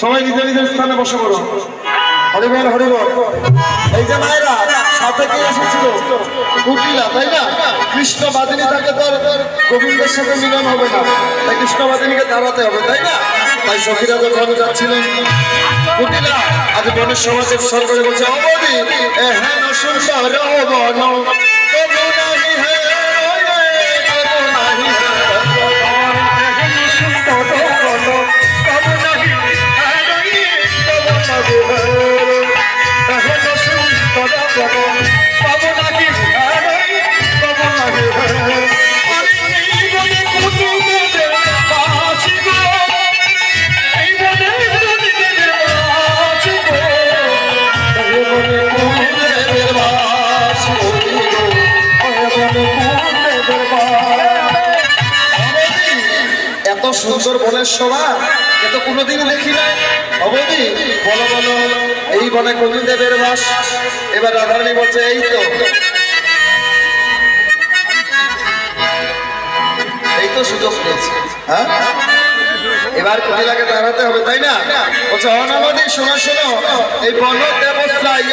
সবাই নিজের নিজের স্থানে বসে পড়ো। হরিবল হরিবল। এই যে মায়েরা সাথে কে এসেছিল? কুটিলা, তাই না? কৃষ্ণ বাদিনী থাকে তোর গোবিন্দের সাথে মিলন হবে না, তাই কৃষ্ণ বাদিনীকে তাড়াতে হবে, তাই না? তাই সখীরা যখন যাচ্ছিলেন কুটিলা আজ বনের সমাজের সর করে বলছে, অবধি এহেন সুন্দর বন তবু নাহি হে এত সুন্দর বনের শোভা এ তো কোনোদিনই দেখি না। অবধি বলো বলো, এই বনে গোবিন্দের বাস। এবার রাধারানী বলছে, এই তো এই তো সুযোগ পেয়েছি, হ্যাঁ এবার কুটিলাকে দাঁড়াতে হবে, তাই না? বলছে, অনাবধি শোনো শোনো, এই বন দেবস্থায়